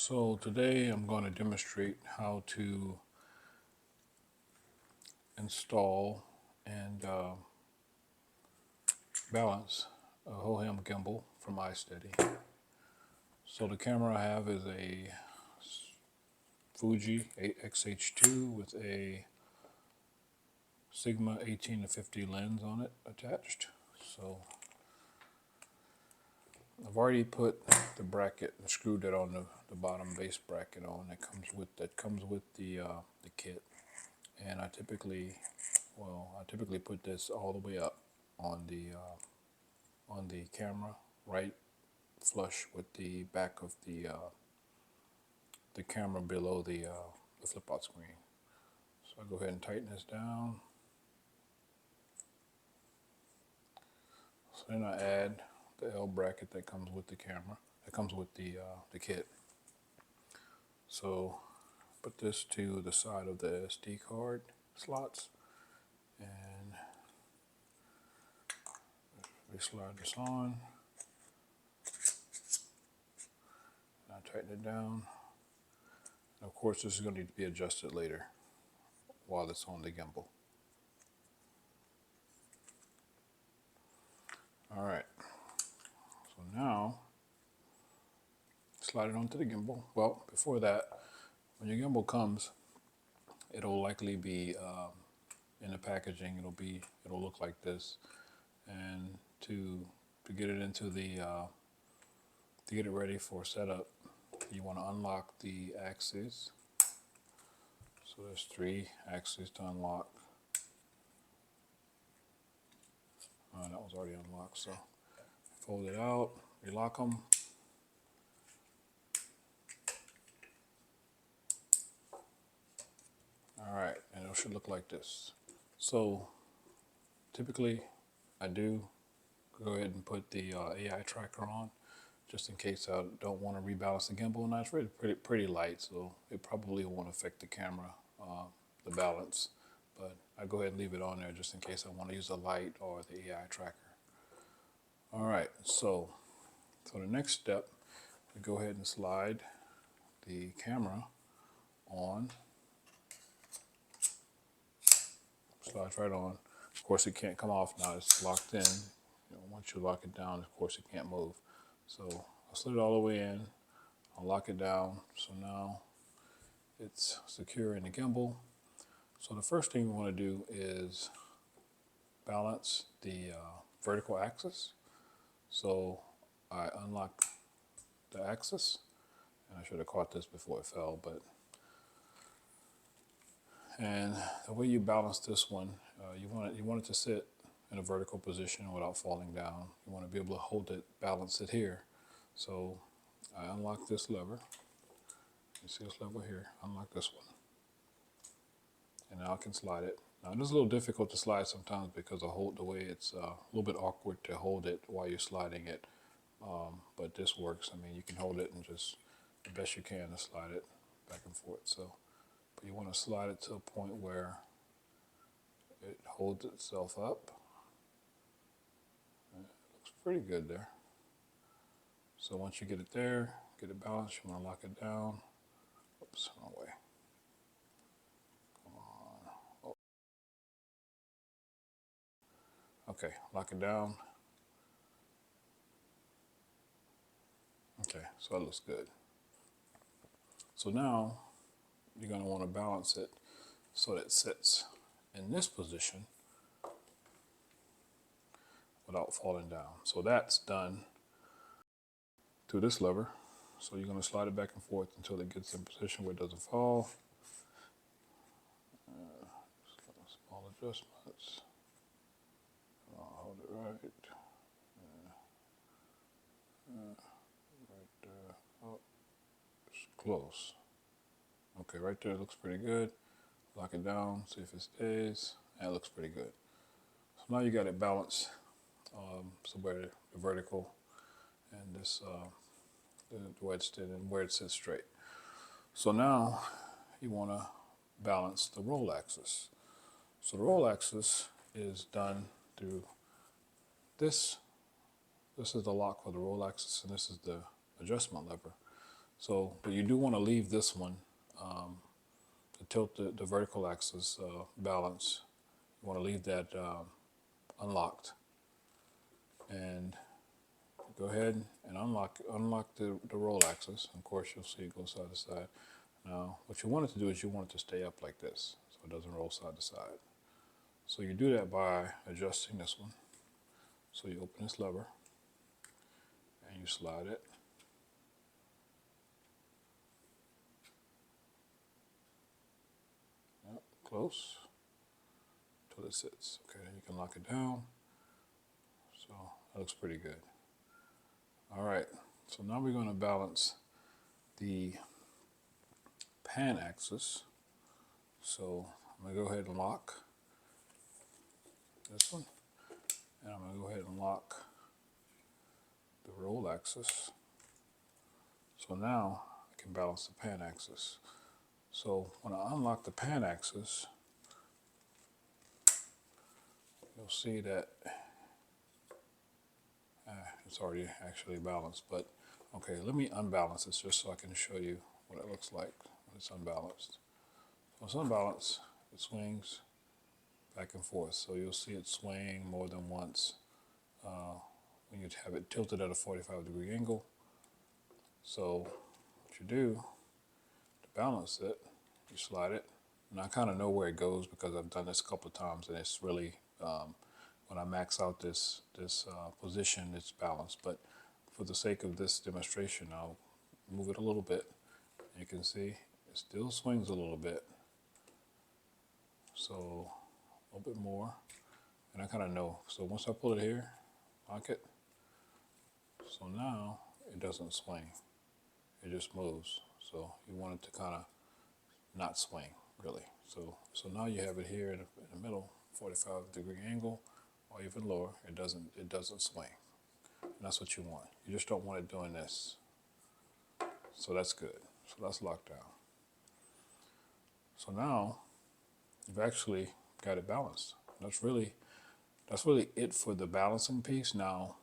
So today I'm going to demonstrate how to install and balance a Hohem gimbal from iSteady. So the camera I have is a Fuji X-H2 with a Sigma 18-50 lens on it attached. So I've already put the bracket and screwed it on the bottom base bracket on that comes with the kit. And I typically put this all the way up on the camera, right flush with the back of the camera below the flip out screen. So I go ahead and tighten this down. So then I add the L bracket that comes with the camera, that comes with the kit. So put this to the side of the SD card slots, and we slide this on. And I tighten it down. And of course, this is going to need to be adjusted later while it's on the gimbal. All right. So now, slide it onto the gimbal. Well, before that, when your gimbal comes, it'll likely be in the packaging. It'll look like this. And to get it into the to get it ready for setup, you want to unlock the axes. So there's 3 axes to unlock. That was already unlocked. So fold it out, relock them. All right, and it should look like this. So typically I do go ahead and put the AI tracker on, just in case I don't want to rebalance the gimbal. Now it's really pretty light, so it probably won't affect the camera, the balance. But I go ahead and leave it on there just in case I want to use the light or the AI tracker. All right, so the next step, we go ahead and slide the camera on. Slides right on. Of course, it can't come off now. It's locked in. Once you lock it down, of course, it can't move. So I slid it all the way in. I'll lock it down. So now it's secure in the gimbal. So the first thing we want to do is balance the vertical axis. So I unlock the axis, and I should have caught this before it fell, and the way you balance this one, you want it to sit in a vertical position without falling down. You want to be able to hold it, balance it here. So I unlock this lever. You see this lever here? Unlock this one, and now I can slide it. Now it is a little difficult to slide sometimes because of the way it's a little bit awkward to hold it while you're sliding it. But this works. I mean, you can hold it and just the best you can to slide it back and forth. So, but you want to slide it to a point where it holds itself up. It looks pretty good there. So once you get it there, get it balanced, you want to lock it down. Oops, wrong way. Come on. Oh. Okay, lock it down. Okay, so that looks good. So now you're going to want to balance it so that it sits in this position without falling down. So that's done through this lever. So you're going to slide it back and forth until it gets in position where it doesn't fall. Small adjustments. I'll hold it right. Right there. Oh, it's close. Okay, right there looks pretty good. Lock it down, see if it stays. And it looks pretty good. So now you got it balanced. So where the vertical and this the way it's and where it sits straight. So now you want to balance the roll axis. So the roll axis is done through this. This is the lock for the roll axis, and this is the adjustment lever. So, but you do want to leave this one to tilt the vertical axis balance. You want to leave that unlocked, and go ahead and unlock the roll axis. Of course, you'll see it go side to side. Now, what you want it to do is you want it to stay up like this, so it doesn't roll side to side. So you do that by adjusting this one. So you open this lever, and you slide it. Yep, close till it sits. Okay, then you can lock it down. So that looks pretty good. All right, so now we're going to balance the pan axis. So I'm going to go ahead and lock this one, and I'm going to go ahead and lock the roll axis. So now I can balance the pan axis. So when I unlock the pan axis, you'll see that it's already actually balanced, but okay, let me unbalance this just so I can show you what it looks like when it's unbalanced. When it's unbalanced, it swings back and forth, so you'll see it swaying more than once when you have it tilted at a 45-degree angle. So what you do to balance it, you slide it, and I kind of know where it goes because I've done this a couple of times, and it's really when I max out this position, it's balanced. But for the sake of this demonstration, I'll move it a little bit. You can see it still swings a little bit. So a little bit more, and I kind of know. So once I pull it here, lock it. So now it doesn't swing. It just moves. So you want it to kind of not swing, really. So now you have it here in the middle, 45-degree angle, or even lower. It doesn't swing. And that's what you want. You just don't want it doing this. So that's good. So that's locked down. So now you've actually got it balanced. That's really it for the balancing piece. Now,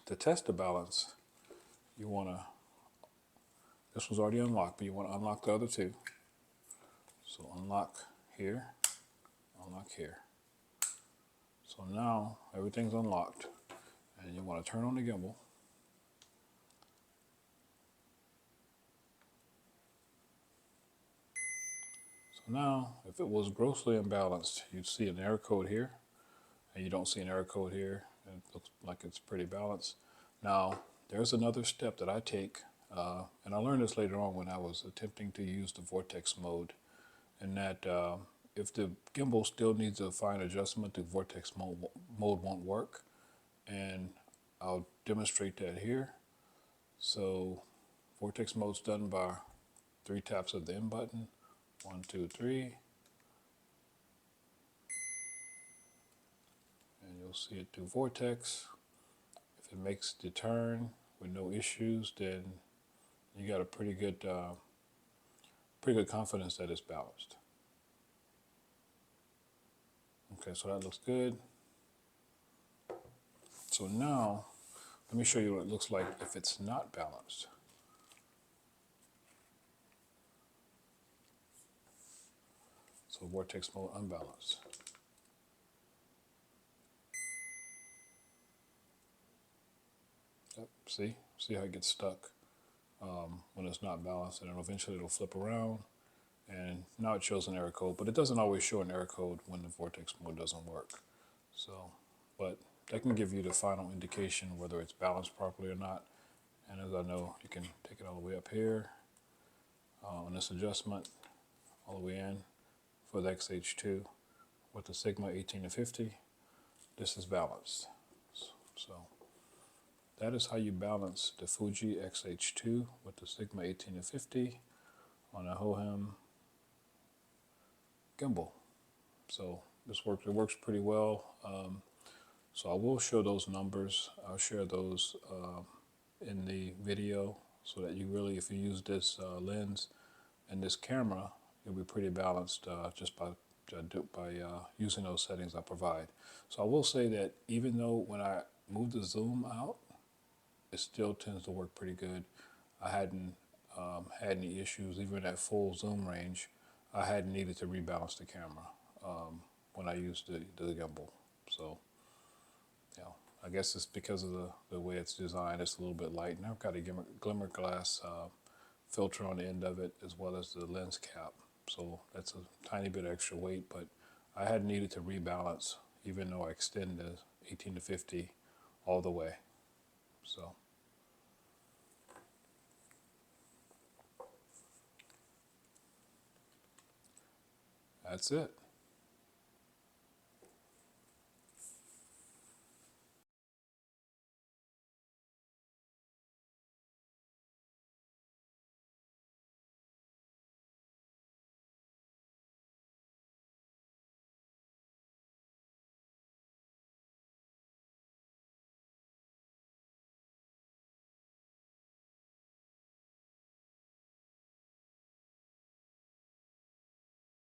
to test the balance, you want to, this was already unlocked, but you want to unlock the other two. So unlock here, unlock here. So now everything's unlocked, and you want to turn on the gimbal. So now, if it was grossly imbalanced, you'd see an error code here, and you don't see an error code here. It looks like it's pretty balanced. Now, there's another step that I take, and I learned this later on when I was attempting to use the Vortex mode, and that if the gimbal still needs a fine adjustment, the Vortex mode won't work, and I'll demonstrate that here. So Vortex mode's done by 3 taps of the M button. 1, 2, 3. And you'll see it do Vortex. If it makes the turn with no issues, then you got a pretty good confidence that it's balanced. Okay, so that looks good. So now, let me show you what it looks like if it's not balanced. So Vortex mode unbalanced. Yep, see how it gets stuck when it's not balanced, and then eventually it'll flip around, and now it shows an error code, but it doesn't always show an error code when the Vortex mode doesn't work. So, but that can give you the final indication whether it's balanced properly or not. And as I know, you can take it all the way up here on this adjustment, all the way in for the X-H2 with the Sigma 18 to 50. This is balanced. So that is how you balance the Fuji X-H2 with the Sigma 18 to 50 on a Hohem gimbal. So this works. It works pretty well. So I will show those numbers. I'll share those in the video so that you really, if you use this lens and this camera, you'll be pretty balanced just by using those settings I provide. So I will say that even though when I move the zoom out, it still tends to work pretty good. I hadn't had any issues, even at full zoom range, I hadn't needed to rebalance the camera when I used the gimbal. So, you know, I guess it's because of the way it's designed. It's a little bit light, and I've got a glimmer glass filter on the end of it, as well as the lens cap. So that's a tiny bit extra weight, but I hadn't needed to rebalance, even though I extend the 18 to 50 all the way. So. That's it.